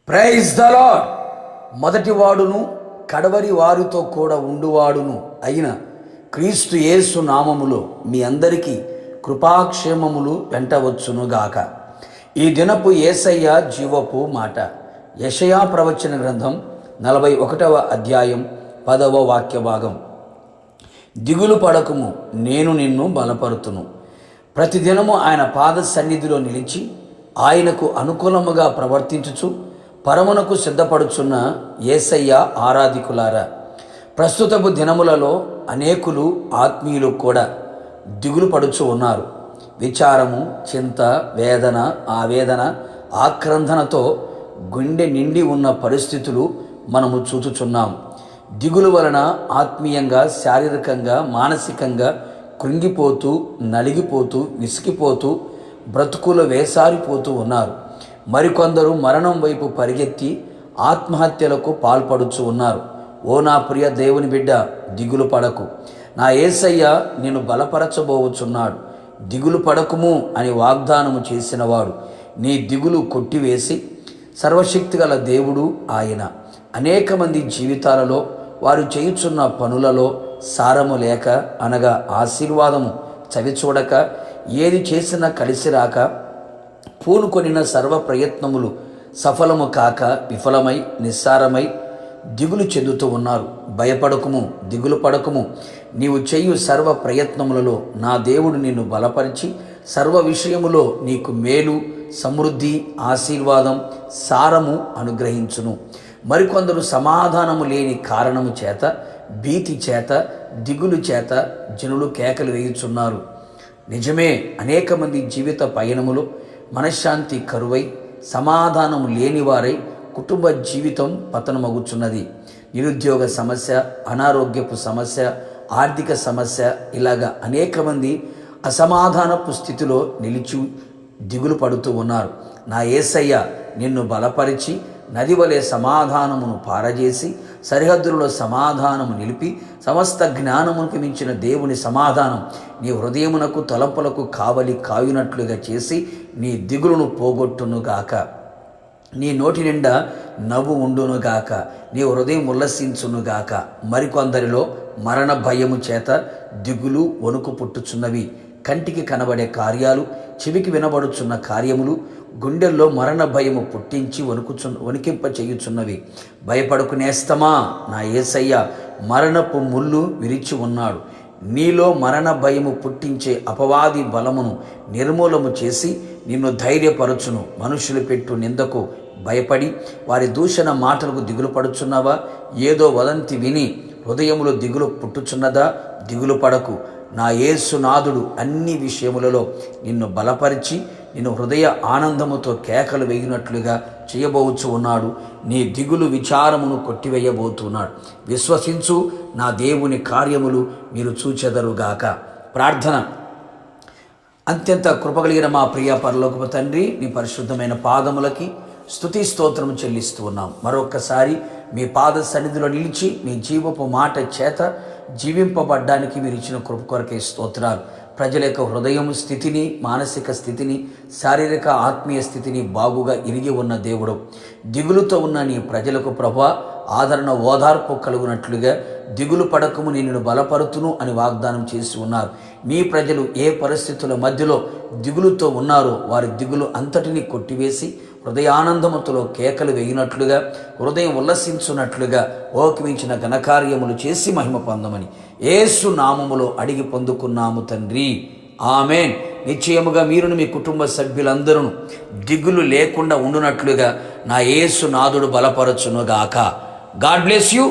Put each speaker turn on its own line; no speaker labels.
Praise the lord. మొదటి వాడును కడవరి వారితో కూడా ఉండువాడును అయిన క్రీస్తు యేసు నామములో మీ అందరికీ కృపాక్షేమములు వెంటవచ్చునుగాక. ఈ దినపు యేసయ్య జీవపు మాట. యెషయా ప్రవచన గ్రంథం 41వ అధ్యాయం 10వ వాక్య భాగం. దిగులు పడకుము, నేను నిన్ను బలపరుతును. ప్రతిదినము ఆయన పాద సన్నిధిలో నిలిచి ఆయనకు అనుకూలముగా ప్రవర్తించుచు పరమునకు సిద్ధపడుచున్న యేసయ్య ఆరాధికులారా, ప్రస్తుతపు దినములలో అనేకులు ఆత్మీయులు కూడా దిగులు పడుచు ఉన్నారు. విచారము, చింత, వేదన, ఆవేదన, ఆక్రందనతో గుండె నిండి ఉన్న పరిస్థితులు మనము చూచుచున్నాం. దిగులు వలన ఆత్మీయంగా, శారీరకంగా, మానసికంగా కృంగిపోతూ, నలిగిపోతూ, విసిగిపోతూ, బ్రతుకులు వేసారిపోతూ ఉన్నారు. మరికొందరు మరణం వైపు పరిగెత్తి ఆత్మహత్యలకు పాల్పడుచు ఉన్నారు. ఓ నా ప్రియ దేవుని బిడ్డ, దిగులు పడకు. నా యేసయ్య నిన్ను బలపరచబోవుచున్నాడు. దిగులు పడకుము అని వాగ్దానము చేసినవాడు నీ దిగులు కొట్టివేసి సర్వశక్తిగల దేవుడు ఆయన. అనేక మంది జీవితాలలో వారు చేయుచున్న పనులలో సారము లేక, అనగా ఆశీర్వాదము చవిచూడక, ఏది చేసినా కలిసి రాక, పూనుకొనిన సర్వ ప్రయత్నములు సఫలము కాక విఫలమై నిస్సారమై దిగులు చెందుతూ ఉన్నారు. భయపడకుము, దిగులు పడకుము. నీవు చేయు సర్వ ప్రయత్నములలో నా దేవుడు నిన్ను బలపరిచి సర్వ విషయములో నీకు మేలు, సమృద్ధి, ఆశీర్వాదం, సారము అనుగ్రహించును. మరికొందరు సమాధానము లేని కారణము చేత, భీతి చేత, దిగులు చేత జనులు కేకలు వేయుచున్నారు. నిజమే, అనేక మంది జీవిత పయనములో మనశ్శాంతి కరువై, సమాధానము లేనివారై కుటుంబ జీవితం పతనమగుచున్నది. నిరుద్యోగ సమస్య, అనారోగ్యపు సమస్య, ఆర్థిక సమస్య, ఇలాగా అనేక మంది అసమాధానపు స్థితిలో నిలిచి దిగులు పడుతూ ఉన్నారు. నా యేసయ్య నిన్ను బలపరిచి నది వలె సమాధానమును పారజేసి సరిహద్దులలో సమాధానము నిలిపి సమస్త జ్ఞానమునికి మించిన దేవుని సమాధానం నీ హృదయమునకు తలంపులకు కావలి కాయునట్లుగా చేసి నీ దిగులును పోగొట్టునుగాక. నీ నోటి నిండా నవ్వు ఉండునుగాక, నీ హృదయం ఉల్లసించునుగాక. మరికొందరిలో మరణ భయము చేత దిగులు, వణుకు పుట్టుచున్నవి. కంటికి కనబడే కార్యాలు, చెవికి వినబడుచున్న కార్యములు గుండెల్లో మరణ భయము పుట్టించి వణికింప చేయుచున్నవి. భయపడుకునేస్తమా, నా యేసయ్య మరణపు ముళ్ళు విరిచి ఉన్నాడు. నీలో మరణ భయము పుట్టించే అపవాది బలమును నిర్మూలము చేసి నిన్ను ధైర్యపరచును. మనుషులు పెట్టు నిందకు భయపడి వారి దూషణ మాటలకు దిగులు పడుచున్నావా? ఏదో వదంతి విని హృదయములో దిగులు పుట్టుచున్నదా? దిగులు పడకు. నా యేసునాథుడు అన్ని విషయములలో నిన్ను బలపరిచి నిన్ను హృదయ ఆనందముతో కేకలు వేయినట్లుగా చేయబోవచ్చు ఉన్నాడు. నీ దిగులు, విచారమును కొట్టివేయబోతున్నాడు. విశ్వసించు, నా దేవుని కార్యములు మీరు చూచెదరుగాక. ప్రార్థన. అత్యంత కృపగలిగిన మా ప్రియ పరలోకపు తండ్రి, నీ పరిశుద్ధమైన పాదములకి స్తుతి స్తోత్రము చెల్లిస్తూ ఉన్నాం. మరొక్కసారి మీ పాద సన్నిధిలో నిలిచి మీ జీవపు మాట చేత జీవింపబడ్డానికి మీరు ఇచ్చిన కృప కొరకే స్తోత్రాలు. ప్రజల యొక్క హృదయం స్థితిని, మానసిక స్థితిని, శారీరక ఆత్మీయ స్థితిని బాగుగా ఇరిగి ఉన్న దేవుడు, దిగులుతో ఉన్న నీ ప్రజలకు ప్రభువా ఆదరణ, ఓదార్పు కలుగునట్లుగా దిగులు పడకము నిన్ను బలపరుతును అని వాగ్దానం చేసి ఉన్నారు. నీ ప్రజలు ఏ పరిస్థితుల మధ్యలో దిగులుతో ఉన్నారో వారి దిగులు అంతటినీ కొట్టివేసి హృదయానందముతో కేకలు వేయినట్లుగా, హృదయం ఉల్లసించున్నట్లుగా ఓకిమించిన ఘనకార్యములు చేసి మహిమ పొందమని యేసు నామములో అడిగి పొందుకున్నాము తండ్రి, ఆమేన్. నిశ్చయముగా మీరును మీ కుటుంబ సభ్యులందరూ దిగులు లేకుండా ఉండునట్లుగా నా యేసు నాథుడు బలపరచునుగాక. God bless you.